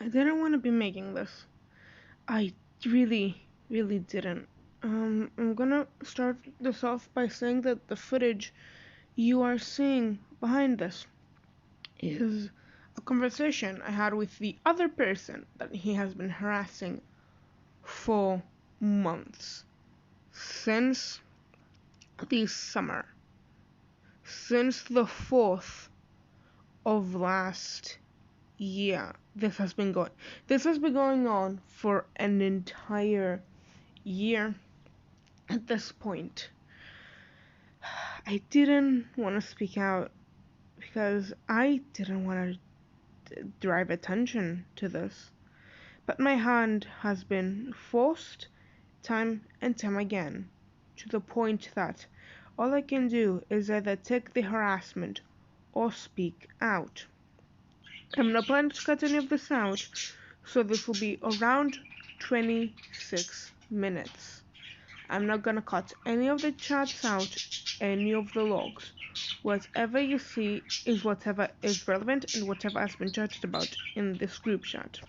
I didn't want to be making this. I really, really didn't. I'm gonna start this off by saying that the footage you are seeing behind this is a conversation I had with the other person that he has been harassing for months. Since the summer. Since the 4th of last year. This has been going on for an entire year at this point. I didn't want to speak out because I didn't want to drive attention to this. But my hand has been forced time and time again, to the point that all I can do is either take the harassment or speak out. I'm not planning to cut any of this out, so this will be around 26 minutes. I'm not gonna cut any of the chats out, any of the logs. Whatever you see is whatever is relevant and whatever has been chatted about in this group chat.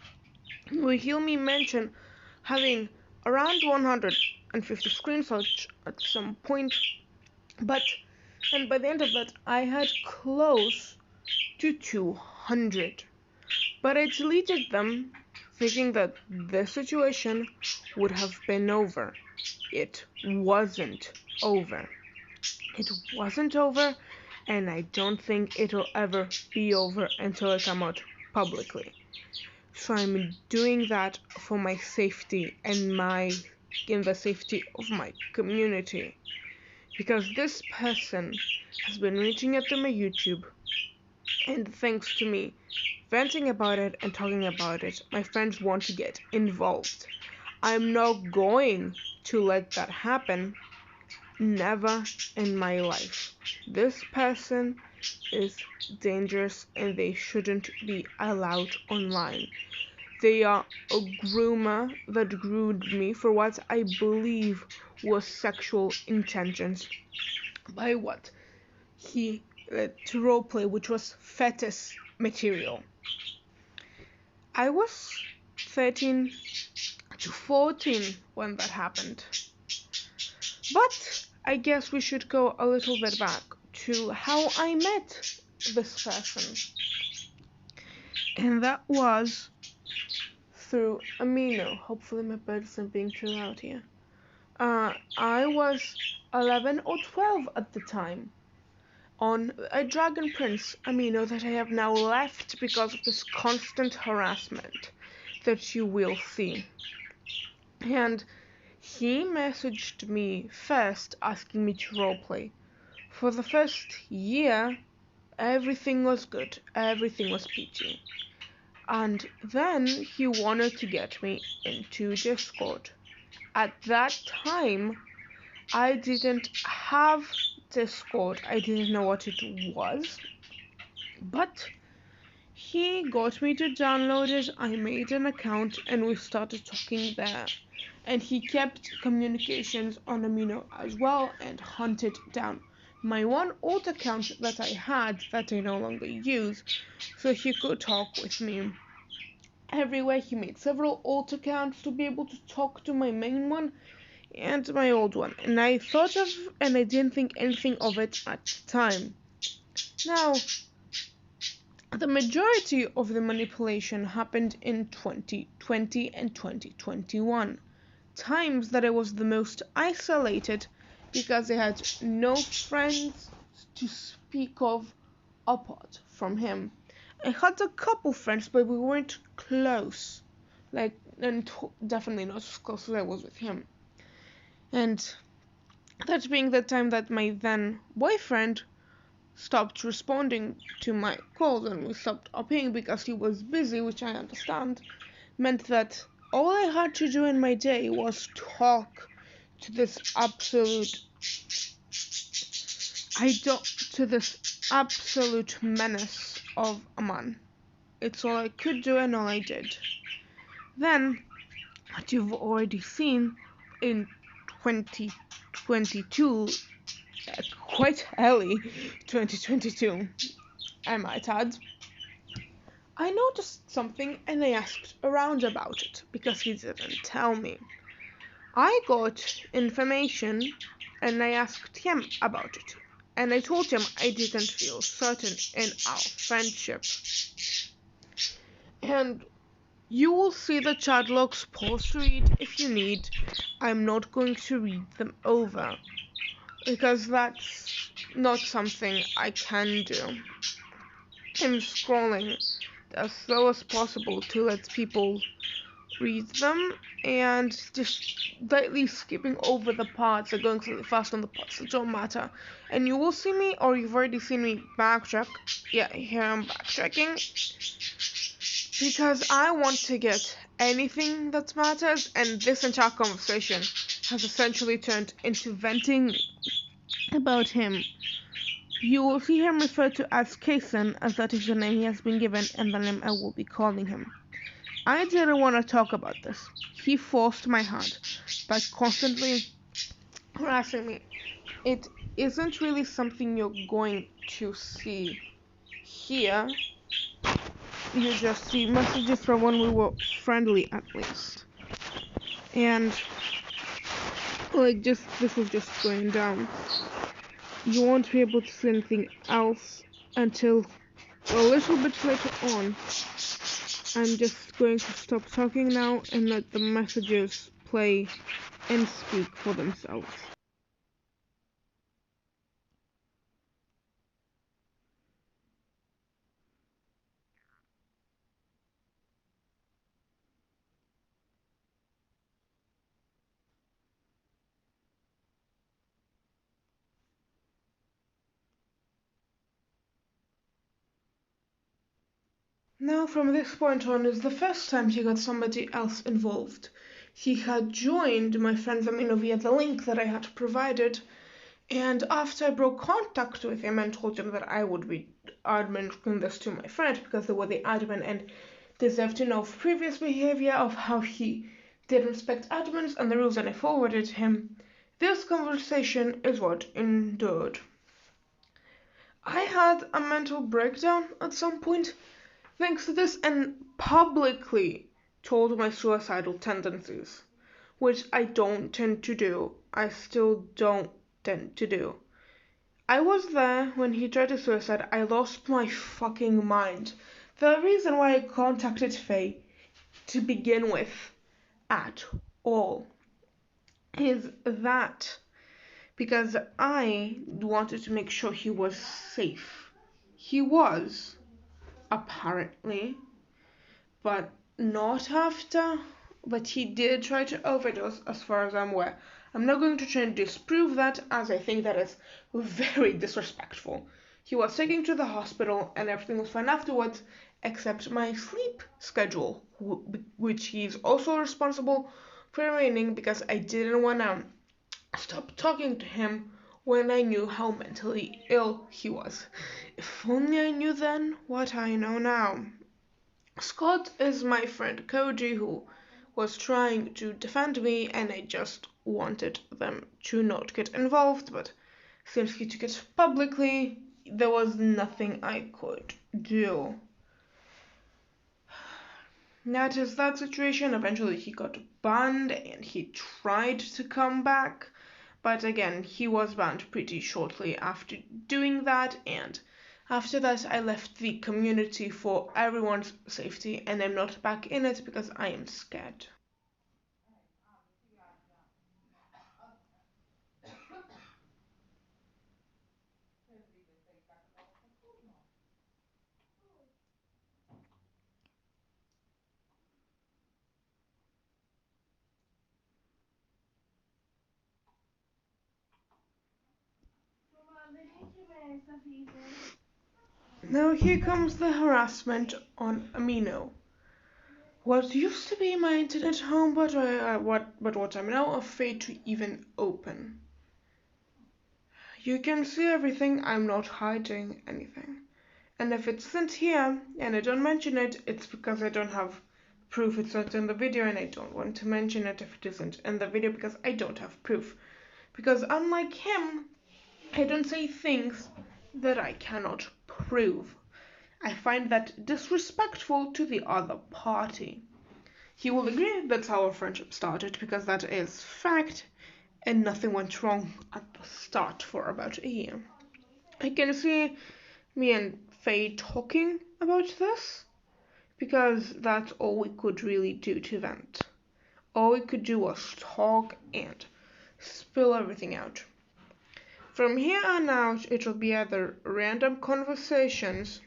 You will hear me mention having around 150 screenshots at some point, and by the end of that I had close to 200. But I deleted them thinking that this situation would have been over. It wasn't over. It wasn't over, and I don't think it'll ever be over until I come out publicly. So I'm doing that for my safety and in the safety of my community. Because this person has been reaching out to my YouTube, and thanks to me venting about it and talking about it, my friends want to get involved. I'm not going to let that happen. Never in my life. This person is dangerous and they shouldn't be allowed online. They are a groomer that groomed me for what I believe was sexual intentions by what he to roleplay, which was fetish material. I was 13 to 14 when that happened. But I guess we should go a little bit back to how I met this person. And that was through Amino. Hopefully my bed isn't being too loud here. I was 11 or 12 at the time, on a Dragon Prince Amino that I have now left because of this constant harassment that you will see. And he messaged me first asking me to roleplay. For the first year, everything was good, everything was peachy. And then he wanted to get me into Discord. At that time, I didn't have Discord. I didn't know what it was. But he got me to download it. I made an account and we started talking there. And he kept communications on Amino as well and hunted down my one alt account that I had that I no longer use, so he could talk with me everywhere. He made several alt accounts to be able to talk to my main one and my old one, and I didn't think anything of it at the time. Now, the majority of the manipulation happened in 2020 and 2021, times that I was the most isolated because I had no friends to speak of apart from him. I had a couple friends, but we weren't close, and definitely not as close as I was with him. And that being the time that my then boyfriend stopped responding to my calls and we stopped upping because he was busy, which I understand, meant that all I had to do in my day was talk to this absolute menace of a man. It's all I could do and all I did. Then, what you've already seen in 2022, quite early 2022, I might add, I noticed something and I asked around about it because he didn't tell me. I got information and I asked him about it. And I told him I didn't feel certain in our friendship. And you will see the chat logs post read if you need. I'm not going to read them over because that's not something I can do. I'm scrolling as slow as possible to let people read them and just lightly skipping over the parts or going slightly fast on the parts that don't matter. And you will see me, or you've already seen me backtrack. Yeah, here I'm backtracking because I want to get anything that matters, and this entire conversation has essentially turned into venting about him. You will see him referred to as Cason, as that is the name he has been given and the name I will be calling him. I didn't want to talk about this. He forced my hand by constantly harassing me. It isn't really something you're going to see here. You just see messages from when we were friendly, at least. And this was just going down. You won't be able to see anything else until a little bit later on. I'm just going to stop talking now and let the messages play and speak for themselves. Now, from this point on, is the first time he got somebody else involved. He had joined my friend Zamino via the link that I had provided, and after I broke contact with him and told him that I would be admin this to my friend because they were the admin and deserved to know of previous behavior of how he did respect admins and the rules, and I forwarded him. This conversation is what endured. I had a mental breakdown at some point thanks to this, and publicly told my suicidal tendencies, which I don't tend to do. I still don't tend to do. I was there when he tried to suicide. I lost my fucking mind. The reason why I contacted Faye to begin with at all is that because I wanted to make sure he was safe. He was, apparently, but not after. But he did try to overdose, as far as I'm aware. I'm not going to try and disprove that, as I think that is very disrespectful. He was taken to the hospital and everything was fine afterwards, except my sleep schedule, which he's also responsible for ruining because I didn't want to stop talking to him when I knew how mentally ill he was. If only I knew then what I know now. Scott is my friend Koji, who was trying to defend me, and I just wanted them to not get involved, but since he took it publicly, there was nothing I could do. That is that situation. Eventually he got banned and he tried to come back, but again, he was banned pretty shortly after doing that, and after that I left the community for everyone's safety, and I'm not back in it because I am scared. Now here comes the harassment on Amino. What used to be my internet home, but what I'm now afraid to even open. You can see everything. I'm not hiding anything. And if it isn't here and I don't mention it, it's because I don't have proof it's not in the video, and I don't want to mention it if it isn't in the video because I don't have proof. Because unlike him, I don't say things that I cannot prove. I find that disrespectful to the other party. He will agree that's how our friendship started because that is fact and nothing went wrong at the start for about a year. I can see me and Faye talking about this because that's all we could really do to vent. All we could do was talk and spill everything out. From here on out, it'll be either random conversations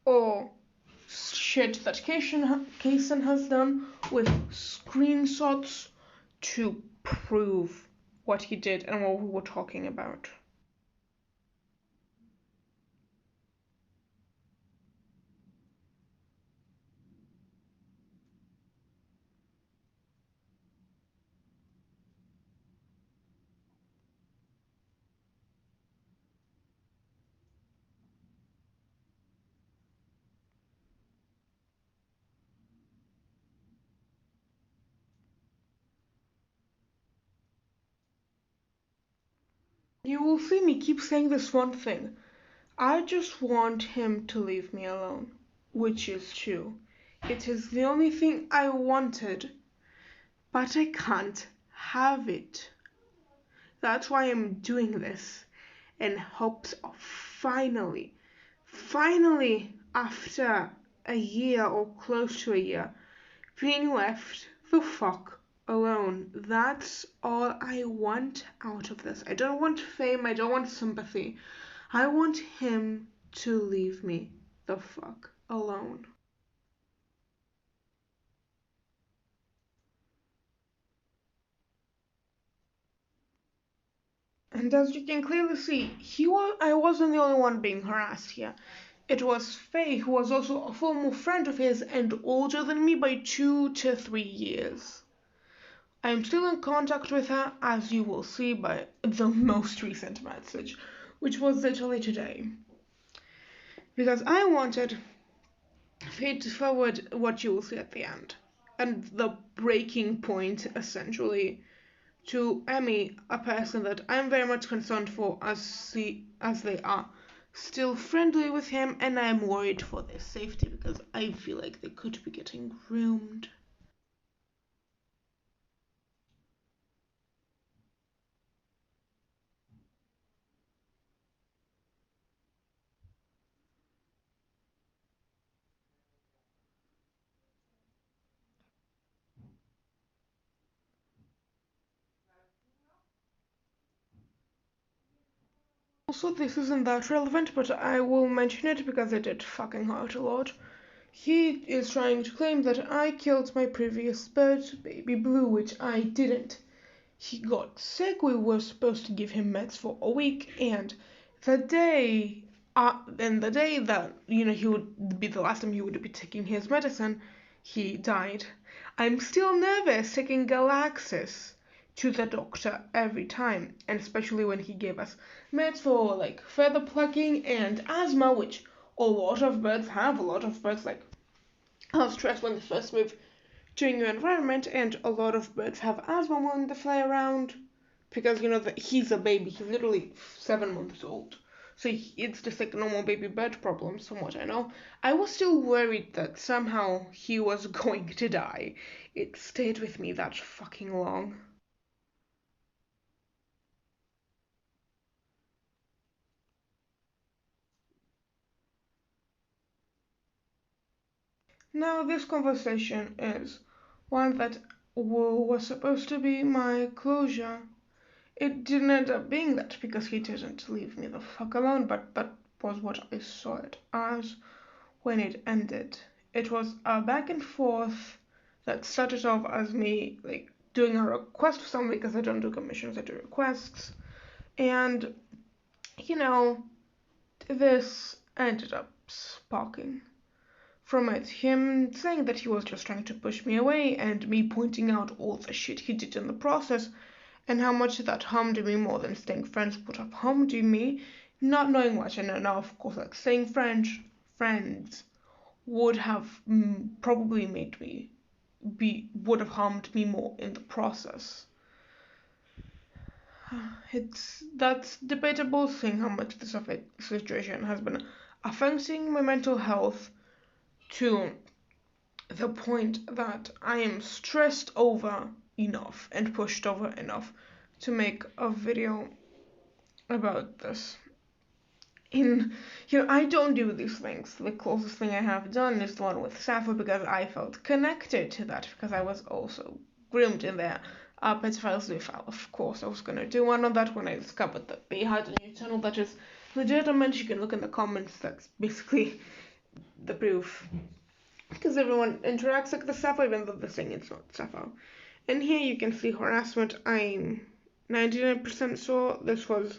or shit that Cason has done with screenshots to prove what he did and what we were talking about. You will see me keep saying this one thing. I just want him to leave me alone, which is true. It is the only thing I wanted, but I can't have it. That's why I'm doing this, in hopes of finally, after a year or close to a year, being left the fuck alone. That's all I want out of this. I don't want fame, I don't want sympathy. I want him to leave me the fuck alone. And as you can clearly see, I wasn't the only one being harassed here. It was Faye, who was also a former friend of his and older than me by 2 to 3 years. I am still in contact with her, as you will see by the most recent message, which was literally today. Because I wanted feed forward what you will see at the end. And the breaking point, essentially, to Emmy, a person that I'm very much concerned for as they are still friendly with him, and I'm worried for their safety because I feel like they could be getting groomed. Also, this isn't that relevant, but I will mention it because it did fucking hurt a lot. He is trying to claim that I killed my previous bird, Baby Blue, which I didn't. He got sick, we were supposed to give him meds for a week, and the day, the day that, he would be the last time he would be taking his medicine, he died. I'm still nervous taking Galaxis to the doctor every time, and especially when he gave us meds for, like, feather plucking and asthma, which a lot of birds have. A lot of birds, like, have stress when they first move to a new environment, and a lot of birds have asthma when they fly around because he's a baby. He's literally 7 months old, so it's just like normal baby bird problems, from what I know. I was still worried that somehow he was going to die. It stayed with me that fucking long. Now this conversation is one that was supposed to be my closure. It didn't end up being that because he didn't leave me the fuck alone, but that was what I saw it as when it ended. It was a back and forth that started off as me, like, doing a request for something because I don't do commissions, I do requests. And, you know, this ended up sparking from it. Him saying that he was just trying to push me away, and me pointing out all the shit he did in the process, and how much that harmed me more than staying friends would have harmed me, not knowing much. And now, of course, like, staying friends would have probably made me would have harmed me more in the process. That's debatable, seeing how much this situation has been affecting my mental health to the point that I am stressed over enough and pushed over enough to make a video about this. I don't do these things. The closest thing I have done is the one with Sappho because I felt connected to that because I was also groomed in there. Pedophiles do foul. Of course, I was gonna do one on that when I discovered that they had a new channel that is legitimate. You can look in the comments. That's basically the proof. Because everyone interacts like the Sappho, even though they're saying it's not Sappho. And here you can see harassment. I'm 99% sure this was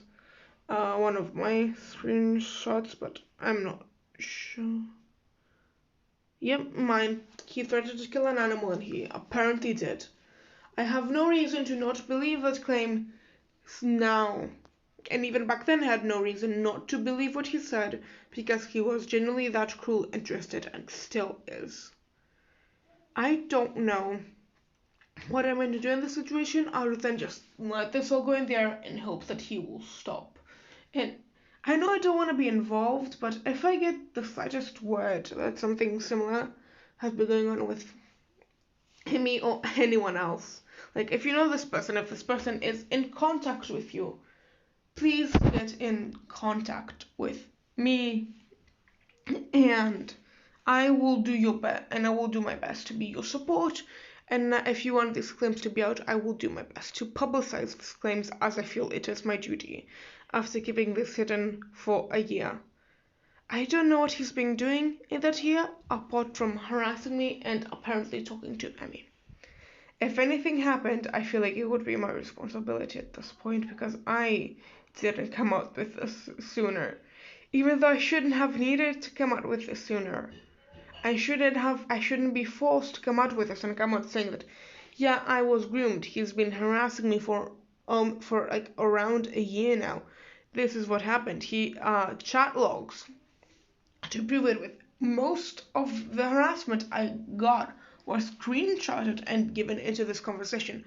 one of my screenshots, but I'm not sure. Yep, mine. He threatened to kill an animal, and he apparently did. I have no reason to not believe that claim now. And even back then, I had no reason not to believe what he said, because he was genuinely that cruel and twisted, and still is. I don't know what I'm going to do in this situation other than just let this all go in there and hope that he will stop. And I know I don't want to be involved, but if I get the slightest word that something similar has been going on with me or anyone else, like if you know this person, if this person is in contact with you, please get in contact with me, and I will do your best, and I will do my best to be your support. And if you want these claims to be out, I will do my best to publicize these claims as I feel it is my duty after keeping this hidden for a year. I don't know what he's been doing in that year apart from harassing me and apparently talking to Emmy. If anything happened, I feel like it would be my responsibility at this point because I didn't come out with this sooner. Even though I shouldn't have needed to come out with this sooner. I shouldn't be forced to come out with this and come out saying that, yeah, I was groomed. He's been harassing me for like around a year now. This is what happened. He chat logs to prove it with. Most of the harassment I got was screenshotted and given into this conversation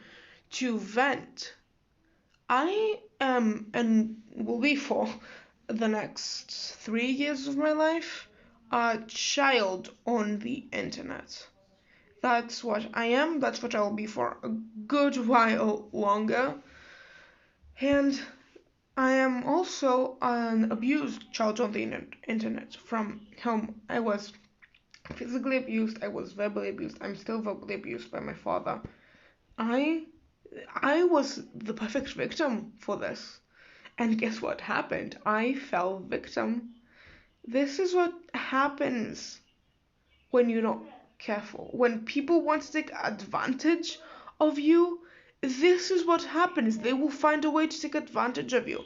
to vent. I am and will be for the next 3 years of my life a child on the internet. That's what I am, that's what I will be for a good while longer. And I am also an abused child on the internet from whom I was physically abused, I was verbally abused, I'm still verbally abused by my father. I was the perfect victim for this. And guess what happened? I fell victim. This is what happens when you're not careful. When people want to take advantage of you, this is what happens. They will find a way to take advantage of you.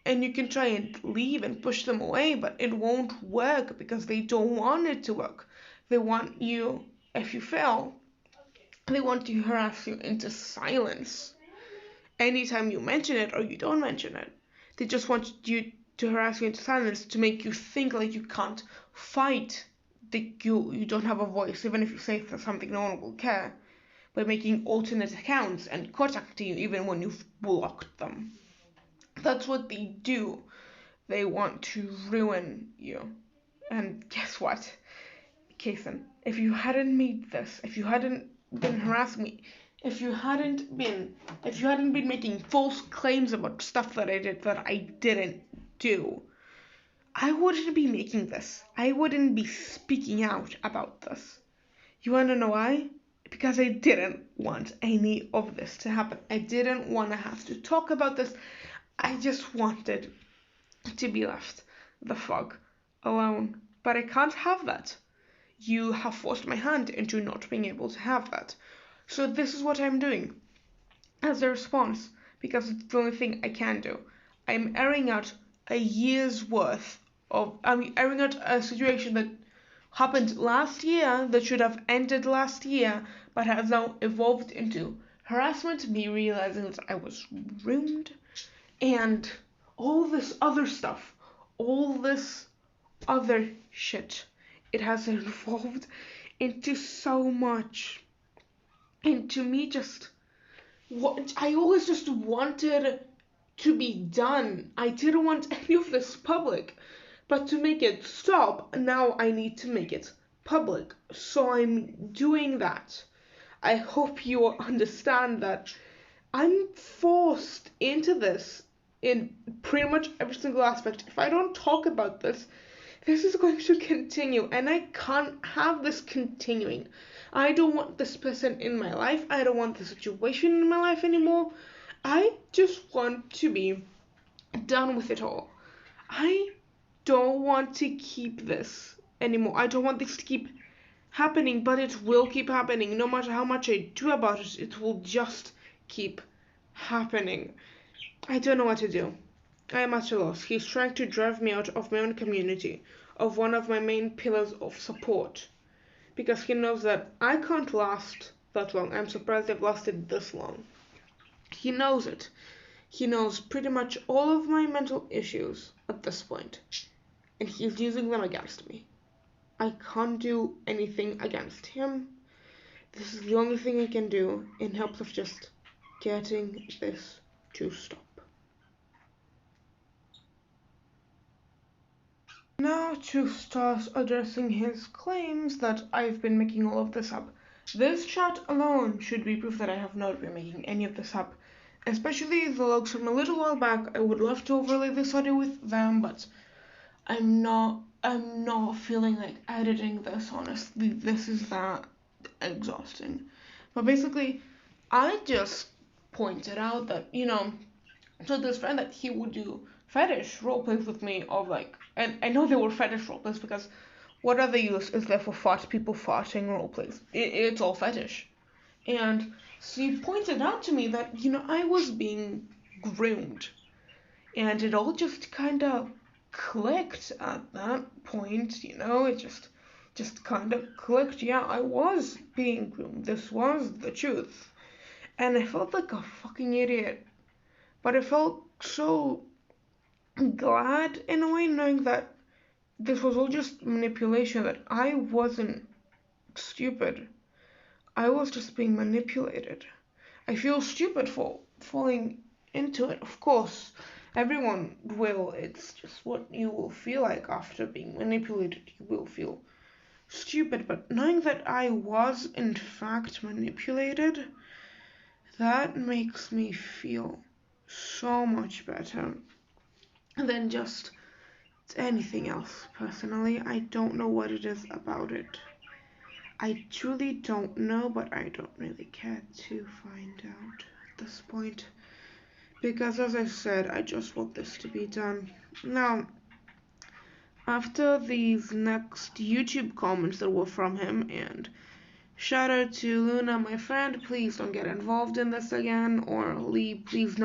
And you can try and leave and push them away, but it won't work because they don't want it to work. They want you, if you fail, they want to harass you into silence. Anytime you mention it or you don't mention it, they just want you to harass you into silence to make you think like you can't fight, that you don't have a voice. Even if you say something, no one will care, by making alternate accounts and contacting you even when you've blocked them. That's what they do. They want to ruin you. And guess what, Cason, if you hadn't made this, if you hadn't been harassing me, if you hadn't been making false claims about stuff that I did that I didn't do, I wouldn't be making this. I wouldn't be speaking out about this. You wanna know why? Because I didn't want any of this to happen. I didn't want to have to talk about this. I just wanted to be left the fuck alone. But I can't have that. You have forced my hand into not being able to have that. So this is what I'm doing as a response, because it's the only thing I can do. I'm airing out a year's worth I'm airing out a situation that happened last year, that should have ended last year, but has now evolved into harassment, me realizing that I was ruined, and all this other stuff, all this other shit. It has evolved into so much. Into me just what I always just wanted to be done. I didn't want any of this public. But to make it stop, now I need to make it public. So I'm doing that. I hope you understand that I'm forced into this in pretty much every single aspect. If I don't talk about this, this is going to continue, and I can't have this continuing. I don't want this person in my life. I don't want the situation in my life anymore. I just want to be done with it all. I don't want to keep this anymore. I don't want this to keep happening, but it will keep happening. No matter how much I do about it, it will just keep happening. I don't know what to do. I am at a loss. He's trying to drive me out of my own community, of one of my main pillars of support, because he knows that I can't last that long. I'm surprised I've lasted this long. He knows it. He knows pretty much all of my mental issues at this point, and he's using them against me. I can't do anything against him. This is the only thing I can do in hopes of just getting this to stop. Now to start addressing his claims that I've been making all of this up. This chat alone should be proof that I have not been making any of this up. Especially the logs from a little while back. I would love to overlay this audio with them, but I'm not feeling like editing this, honestly. This is that exhausting. But basically, I just pointed out that, to this friend that he would do fetish roleplays with me of like, and I know they were fetish roleplays because what other use is there for people farting roleplays? It's all fetish. And she pointed out to me that, I was being groomed. And it all just kind of clicked at that point, it just kind of clicked. Yeah, I was being groomed. This was the truth. And I felt like a fucking idiot. But I felt so glad in a way knowing that this was all just manipulation, that I wasn't stupid. I was just being manipulated. I feel stupid for falling into it. Of course, everyone will. It's just what you will feel like after being manipulated. You will feel stupid. But knowing that I was in fact manipulated, that makes me feel so much better than just anything else. Personally, I don't know what it is about it. I truly don't know, but I don't really care to find out at this point. Because as I said, I just want this to be done. Now, after these next YouTube comments that were from him, and shout out to Luna, my friend, please don't get involved in this again, or Lee, please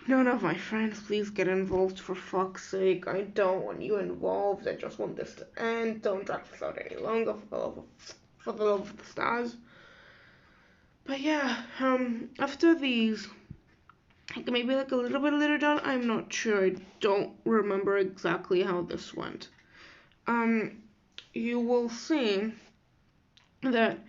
none of my friends, please get involved for fuck's sake. I don't want you involved, I just want this to end. Don't drag this out any longer for the love of the stars. But yeah, after these, maybe like a little bit later down, I'm not sure, I don't remember exactly how this went. You will see that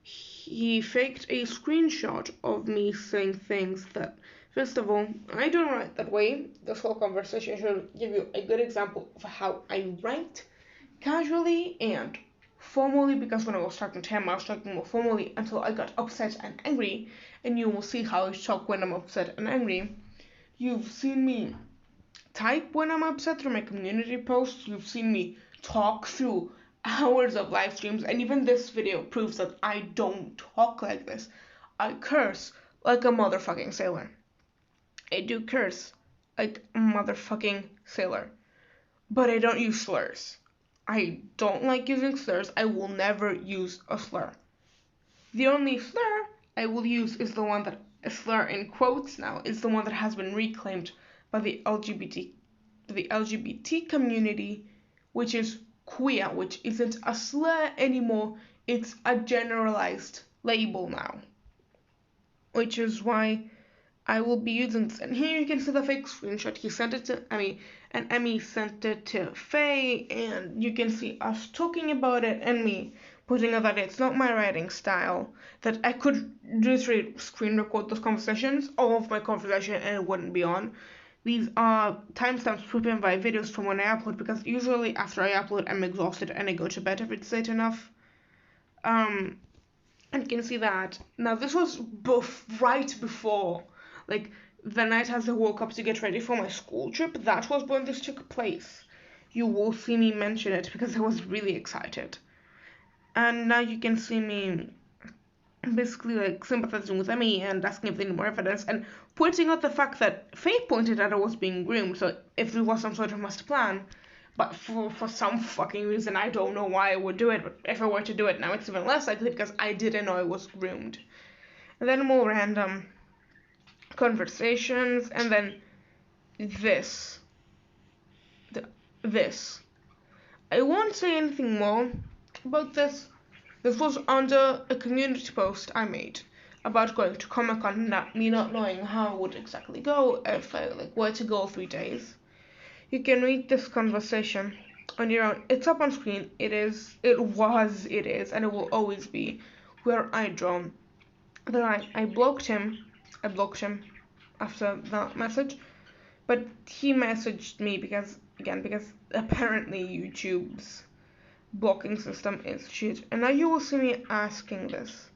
he faked a screenshot of me saying things that, first of all, I don't write that way. This whole conversation should give you a good example of how I write casually and formally, because when I was talking to him, I was talking more formally until I got upset and angry, and you will see how I talk when I'm upset and angry. You've seen me type when I'm upset through my community posts. You've seen me talk through hours of live streams, and even this video proves that I don't talk like this. I curse like a motherfucking sailor. I do curse like a motherfucking sailor. But I don't use slurs. I don't like using slurs. I will never use a slur. The only slur I will use is the one that, a slur in quotes now, is the one that has been reclaimed by the LGBT community, which is queer, which isn't a slur anymore, it's a generalized label now. Which is why I will be using this. And here you can see the fake screenshot. He sent it to Emmy, and Emmy sent it to Faye, and you can see us talking about it, and me putting out that it's not my writing style, that I could literally screen record those conversations, all of my conversation, and it wouldn't be on. These are timestamps prepared by videos from when I upload, because usually after I upload I'm exhausted and I go to bed if it's late enough. And you can see that. Now this was right before, like, the night as I woke up to get ready for my school trip. That was when this took place. You will see me mention it because I was really excited. And now you can see me basically like sympathizing with Emmy and asking if they need more evidence, and pointing out the fact that Faye pointed out I was being groomed, so if there was some sort of master plan, but for some fucking reason, I don't know why I would do it, but if I were to do it now, it's even less likely because I didn't know I was groomed. And then more random conversations, and then this. This. I won't say anything more about this. This was under a community post I made about going to Comic-Con, me not knowing how it would exactly go, if I like where to go 3 days. You can read this conversation on your own. It's up on screen. It is, and it will always be where I draw. Then I blocked him. I blocked him after that message, but he messaged me because apparently YouTube's blocking system is shit. And now you will see me asking this.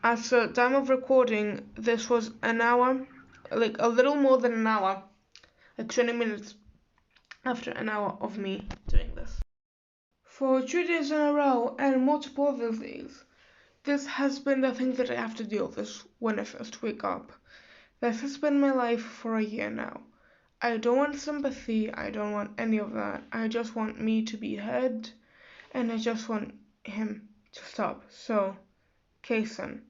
At the time of recording, this was an hour, like a little more than an hour, like 20 minutes after an hour of me doing this. For 2 days in a row and multiple other days, this has been the thing that I have to deal with when I first wake up. This has been my life for a year now. I don't want sympathy, I don't want any of that. I just want me to be heard, and I just want him to stop. So, Cason,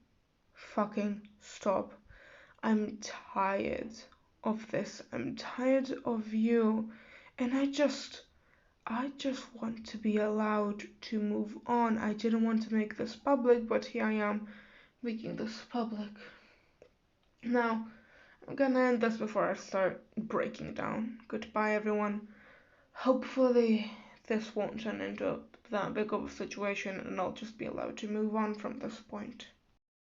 fucking stop. I'm tired of this. I'm tired of you. And I just want to be allowed to move on. I didn't want to make this public, but here I am making this public. Now, I'm gonna end this before I start breaking down. Goodbye, everyone. Hopefully, this won't turn into that big of a situation and I'll just be allowed to move on from this point.